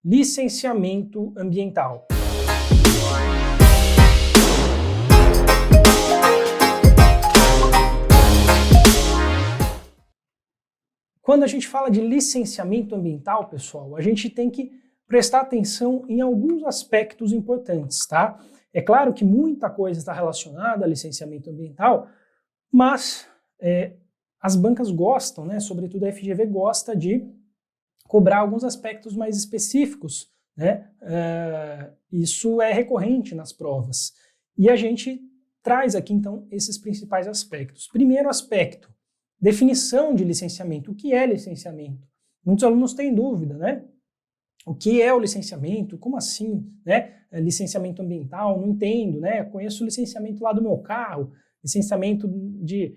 licenciamento ambiental. Quando a gente fala de licenciamento ambiental, pessoal, a gente tem que prestar atenção em alguns aspectos importantes, tá? É claro que muita coisa está relacionada a licenciamento ambiental, mas as bancas gostam, né? Sobretudo a FGV gosta de cobrar alguns aspectos mais específicos, né? Isso é recorrente nas provas. E a gente traz aqui, então, esses principais aspectos. Primeiro aspecto, definição de licenciamento. O que é licenciamento? Muitos alunos têm dúvida, né? O que é o licenciamento? Como assim, né? Licenciamento ambiental? Não entendo, né? Conheço o licenciamento lá do meu carro, licenciamento de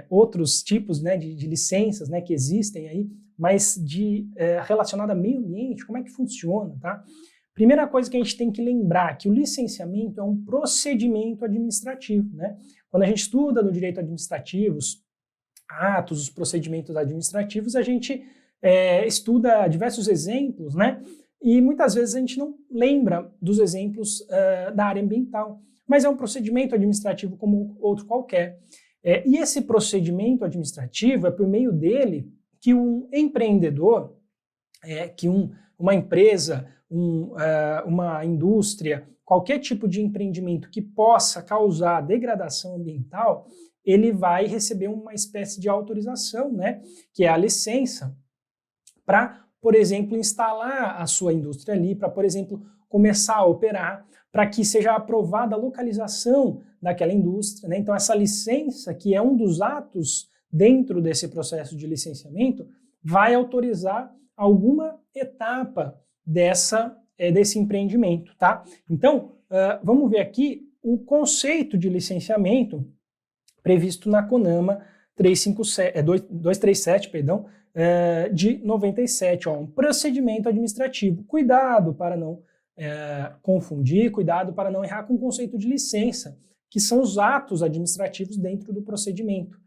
outros tipos, né, de licenças, né, que existem aí, mas relacionado a meio ambiente, como é que funciona, tá? Primeira coisa que a gente tem que lembrar que o licenciamento é um procedimento administrativo, né? Quando a gente estuda no direito administrativo, os atos, os procedimentos administrativos, a gente estuda diversos exemplos, né? E muitas vezes a gente não lembra dos exemplos da área ambiental, mas é um procedimento administrativo como outro qualquer. E esse procedimento administrativo é por meio dele que um empreendedor, uma empresa, uma indústria, qualquer tipo de empreendimento que possa causar degradação ambiental, ele vai receber uma espécie de autorização, né, que é a licença, para, por exemplo, instalar a sua indústria ali, para, por exemplo, começar a operar, para que seja aprovada a localização daquela indústria, né? Então, essa licença, que é um dos atos dentro desse processo de licenciamento, vai autorizar alguma etapa desse empreendimento, tá? Então, vamos ver aqui o conceito de licenciamento previsto na CONAMA 237, de 97, um procedimento administrativo. Cuidado para não confundir, cuidado para não errar com o conceito de licença, que são os atos administrativos dentro do procedimento.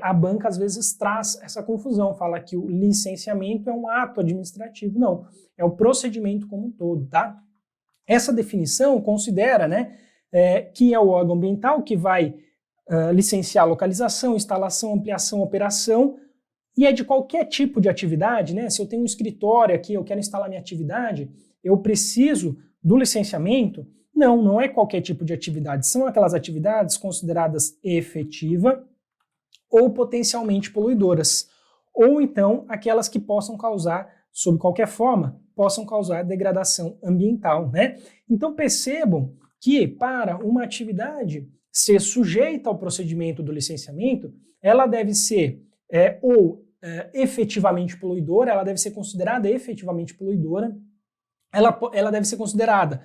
A banca às vezes traz essa confusão, fala que o licenciamento é um ato administrativo. Não, é o procedimento como um todo, tá? Essa definição considera, né, que é o órgão ambiental que vai licenciar a localização, instalação, ampliação, operação, e é de qualquer tipo de atividade, né? Se eu tenho um escritório aqui, eu quero instalar minha atividade, eu preciso do licenciamento? Não é qualquer tipo de atividade. São aquelas atividades consideradas efetiva ou potencialmente poluidoras. Ou então aquelas que possam causar, sob qualquer forma, possam causar degradação ambiental, né? Então percebam que para uma atividade ser sujeita ao procedimento do licenciamento, ela deve ser efetivamente poluidora, ela deve ser considerada efetivamente poluidora, ela deve ser considerada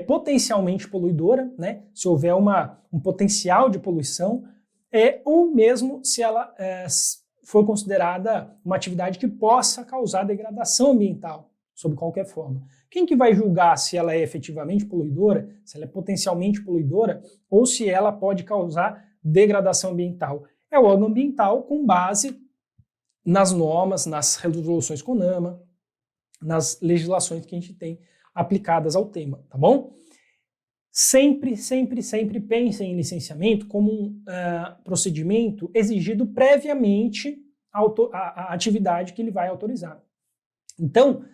potencialmente poluidora, né, se houver um potencial de poluição, ou mesmo se ela for considerada uma atividade que possa causar degradação ambiental, sob qualquer forma. Quem que vai julgar se ela é efetivamente poluidora, se ela é potencialmente poluidora, ou se ela pode causar degradação ambiental? É o órgão ambiental com base nas normas, nas resoluções CONAMA, nas legislações que a gente tem aplicadas ao tema, tá bom? Sempre pensem em licenciamento como um procedimento exigido previamente à atividade que ele vai autorizar. Então,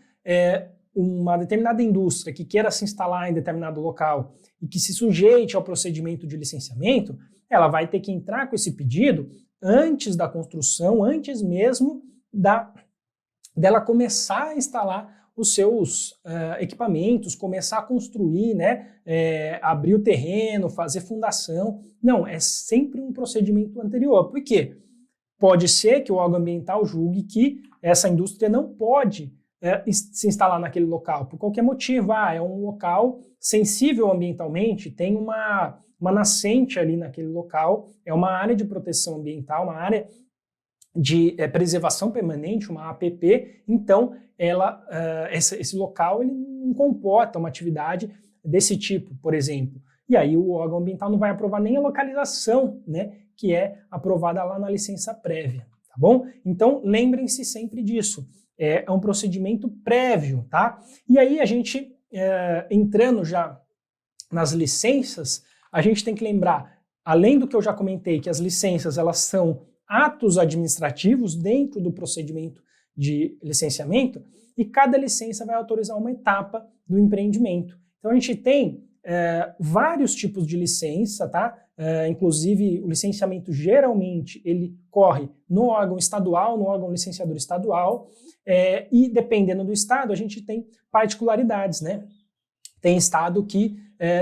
uma determinada indústria que queira se instalar em determinado local e que se sujeite ao procedimento de licenciamento, ela vai ter que entrar com esse pedido antes da construção, antes mesmo dela começar a instalar os seus equipamentos, começar a construir, né, abrir o terreno, fazer fundação. Não, é sempre um procedimento anterior. Por quê? Pode ser que o órgão ambiental julgue que essa indústria não pode se instalar naquele local, por qualquer motivo. É um local sensível ambientalmente, tem uma nascente ali naquele local, é uma área de proteção ambiental, uma área de preservação permanente, uma APP, então esse local ele não comporta uma atividade desse tipo, por exemplo. E aí o órgão ambiental não vai aprovar nem a localização, né, que é aprovada lá na licença prévia, tá bom? Então lembrem-se sempre disso. é um procedimento prévio, tá? E aí a gente, entrando já nas licenças, a gente tem que lembrar, além do que eu já comentei, que as licenças elas são atos administrativos dentro do procedimento de licenciamento, e cada licença vai autorizar uma etapa do empreendimento. Então a gente tem vários tipos de licença, tá? Inclusive o licenciamento geralmente ele corre no órgão estadual, no órgão licenciador estadual, e dependendo do estado a gente tem particularidades, né? Tem estado que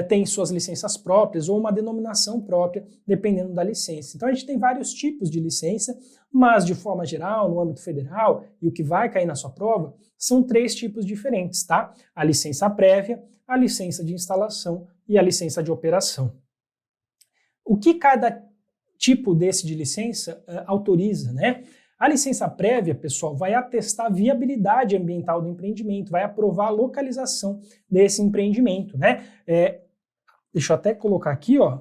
tem suas licenças próprias ou uma denominação própria, dependendo da licença. Então a gente tem vários tipos de licença, mas de forma geral, no âmbito federal, e o que vai cair na sua prova, são 3 tipos diferentes, tá? A licença prévia, a licença de instalação e a licença de operação. O que cada tipo desse de licença autoriza, né? A licença prévia, pessoal, vai atestar a viabilidade ambiental do empreendimento, vai aprovar a localização desse empreendimento, né? Deixa eu até colocar aqui, ó.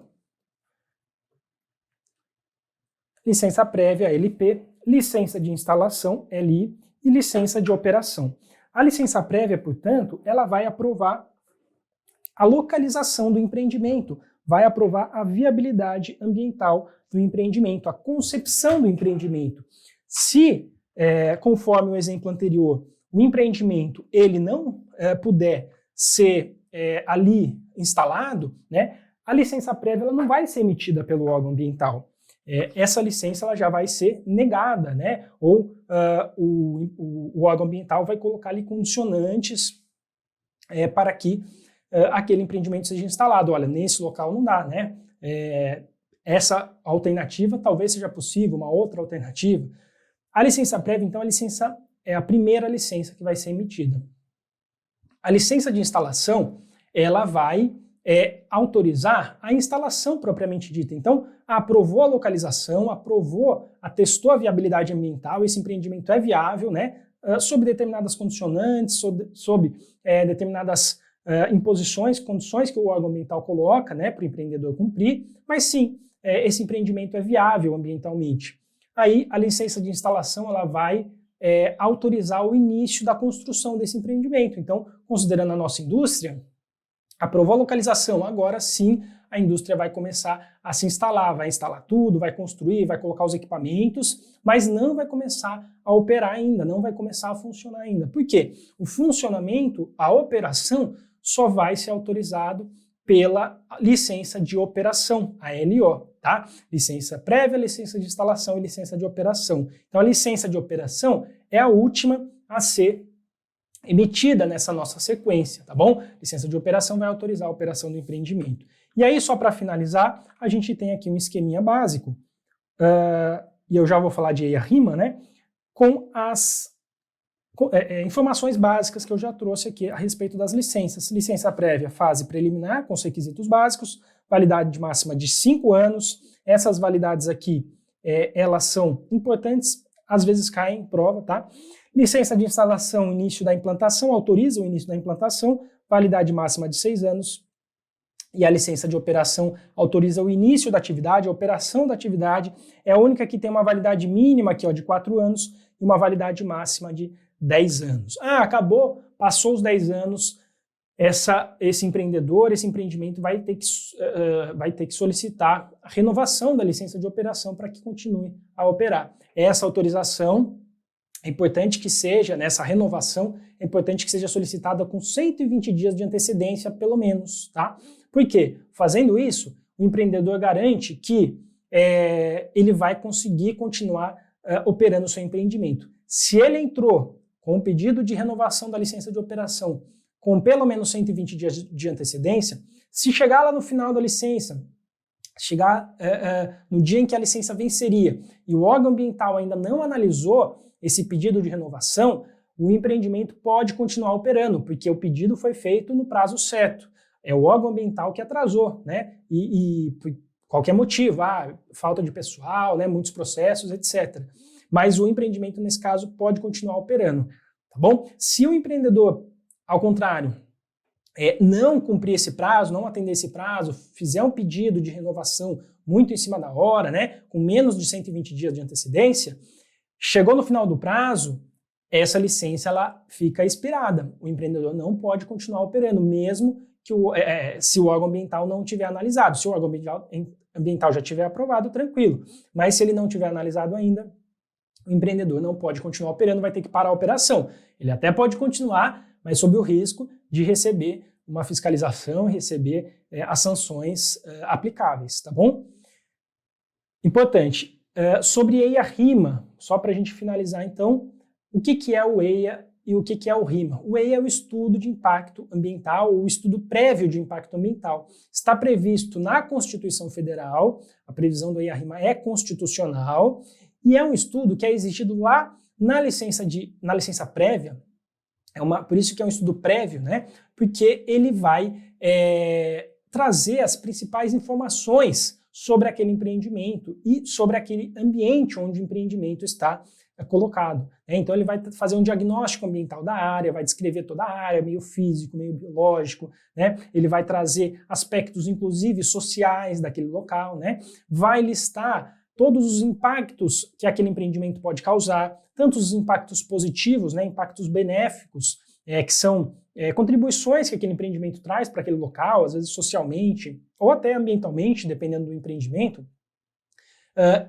Licença prévia, LP, licença de instalação, LI, e licença de operação. A licença prévia, portanto, ela vai aprovar a localização do empreendimento, vai aprovar a viabilidade ambiental do empreendimento, a concepção do empreendimento. Se, conforme o exemplo anterior, o empreendimento ele não puder ser ali instalado, né, a licença prévia ela não vai ser emitida pelo órgão ambiental. Essa licença ela já vai ser negada, né, ou o órgão ambiental vai colocar ali condicionantes para que aquele empreendimento seja instalado. Olha, nesse local não dá, né? Essa alternativa talvez seja possível, uma outra alternativa. A licença prévia, então, é a primeira licença que vai ser emitida. A licença de instalação, ela vai autorizar a instalação propriamente dita. Então, aprovou a localização, atestou a viabilidade ambiental, esse empreendimento é viável, né? Sob determinadas condicionantes, sob determinadas imposições, condições que o órgão ambiental coloca, né, para o empreendedor cumprir, mas sim, esse empreendimento é viável ambientalmente. Aí a licença de instalação ela vai autorizar o início da construção desse empreendimento. Então, considerando a nossa indústria, aprovou a localização, agora sim a indústria vai começar a se instalar, vai instalar tudo, vai construir, vai colocar os equipamentos, mas não vai começar a operar ainda, não vai começar a funcionar ainda. Por quê? O funcionamento, a operação, só vai ser autorizado pela licença de operação, a LO, tá? Licença prévia, licença de instalação e licença de operação. Então a licença de operação é a última a ser emitida nessa nossa sequência, tá bom? Licença de operação vai autorizar a operação do empreendimento. E aí, só para finalizar, a gente tem aqui um esqueminha básico, e eu já vou falar de EIA-RIMA, né? Com as informações básicas que eu já trouxe aqui a respeito das licenças. Licença prévia, fase preliminar, com os requisitos básicos, validade máxima de 5 anos. Essas validades aqui, elas são importantes, às vezes caem em prova, tá? Licença de instalação, início da implantação, autoriza o início da implantação, validade máxima de 6 anos. E a licença de operação autoriza o início da atividade, a operação da atividade. É a única que tem uma validade mínima aqui, ó, de 4 anos e uma validade máxima de 10 anos. Acabou, passou os 10 anos, esse empreendedor, esse empreendimento vai ter que solicitar a renovação da licença de operação para que continue a operar. Essa autorização é importante que seja, nessa renovação, é importante que seja solicitada com 120 dias de antecedência, pelo menos, tá? Por quê? Fazendo isso, o empreendedor garante que ele vai conseguir continuar operando o seu empreendimento. Se ele entrou com o pedido de renovação da licença de operação com pelo menos 120 dias de antecedência, se chegar lá no final da licença, chegar no dia em que a licença venceria e o órgão ambiental ainda não analisou esse pedido de renovação, o empreendimento pode continuar operando, porque o pedido foi feito no prazo certo. É o órgão ambiental que atrasou, né? E por qualquer motivo, falta de pessoal, né? Muitos processos, etc. Mas o empreendimento, nesse caso, pode continuar operando, tá bom? Se o empreendedor, ao contrário, não cumprir esse prazo, não atender esse prazo, fizer um pedido de renovação muito em cima da hora, né? Com menos de 120 dias de antecedência, chegou no final do prazo, essa licença ela fica expirada. O empreendedor não pode continuar operando, mesmo que se o órgão ambiental não tiver analisado. Se o órgão ambiental já tiver aprovado, tranquilo. Mas se ele não tiver analisado ainda, o empreendedor não pode continuar operando, vai ter que parar a operação. Ele até pode continuar, mas sob o risco de receber uma fiscalização, receber as sanções aplicáveis, tá bom? Importante, sobre EIA-RIMA, só para a gente finalizar então, o que é o EIA e o que é o RIMA? O EIA é o estudo de impacto ambiental, ou o estudo prévio de impacto ambiental. Está previsto na Constituição Federal, a previsão do EIA-RIMA é constitucional, e é um estudo que é exigido lá na licença prévia, por isso que é um estudo prévio, né? Porque ele vai trazer as principais informações sobre aquele empreendimento e sobre aquele ambiente onde o empreendimento está colocado. Então ele vai fazer um diagnóstico ambiental da área, vai descrever toda a área, meio físico, meio biológico, né? Ele vai trazer aspectos, inclusive, sociais daquele local, né? Vai listar todos os impactos que aquele empreendimento pode causar, tanto os impactos positivos, né, impactos benéficos, que são contribuições que aquele empreendimento traz para aquele local, às vezes socialmente ou até ambientalmente, dependendo do empreendimento,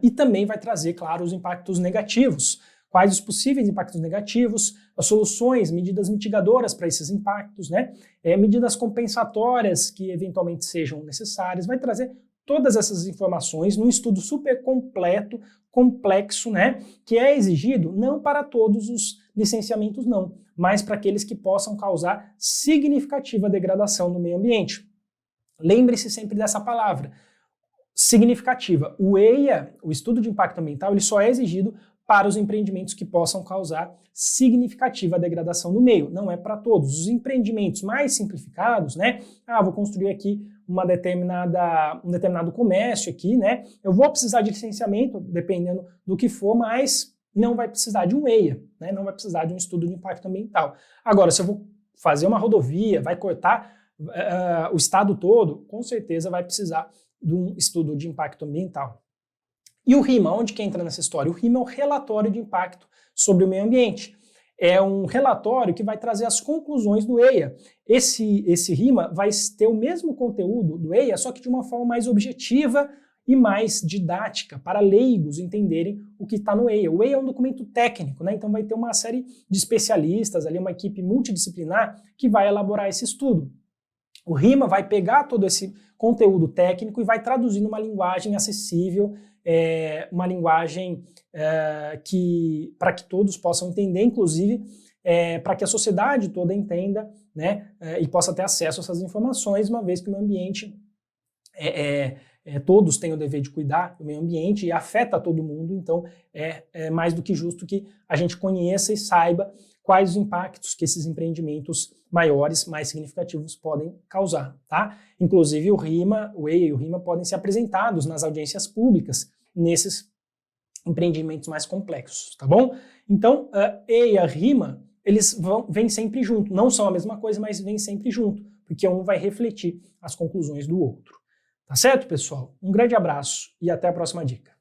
e também vai trazer, claro, os impactos negativos. Quais os possíveis impactos negativos, as soluções, medidas mitigadoras para esses impactos, né, medidas compensatórias que eventualmente sejam necessárias, vai trazer todas essas informações num estudo super completo, complexo, né, que é exigido não para todos os licenciamentos não, mas para aqueles que possam causar significativa degradação no meio ambiente. Lembre-se sempre dessa palavra, significativa. O EIA, o estudo de impacto ambiental, ele só é exigido para os empreendimentos que possam causar significativa degradação no meio, não é para todos. Os empreendimentos mais simplificados, né, vou construir aqui um determinado comércio aqui, né? Eu vou precisar de licenciamento, dependendo do que for, mas não vai precisar de um EIA, né? Não vai precisar de um estudo de impacto ambiental. Agora, se eu vou fazer uma rodovia, vai cortar o estado todo, com certeza vai precisar de um estudo de impacto ambiental. E o RIMA, onde que entra nessa história? O RIMA é o relatório de impacto sobre o meio ambiente. É um relatório que vai trazer as conclusões do EIA. Esse RIMA vai ter o mesmo conteúdo do EIA, só que de uma forma mais objetiva e mais didática, para leigos entenderem o que está no EIA. O EIA é um documento técnico, né? Então vai ter uma série de especialistas, ali, uma equipe multidisciplinar que vai elaborar esse estudo. O RIMA vai pegar todo esse conteúdo técnico e vai traduzir numa linguagem acessível, uma linguagem para que todos possam entender, inclusive para que a sociedade toda entenda, né, e possa ter acesso a essas informações, uma vez que o meio ambiente, todos têm o dever de cuidar do meio ambiente e afeta todo mundo, então é mais do que justo que a gente conheça e saiba quais os impactos que esses empreendimentos maiores, mais significativos podem causar, tá? Inclusive o RIMA, o EIA e o RIMA podem ser apresentados nas audiências públicas nesses empreendimentos mais complexos, tá bom? Então, EIA, RIMA, eles vêm sempre junto, não são a mesma coisa, mas vêm sempre junto, porque um vai refletir as conclusões do outro. Tá certo, pessoal? Um grande abraço e até a próxima dica.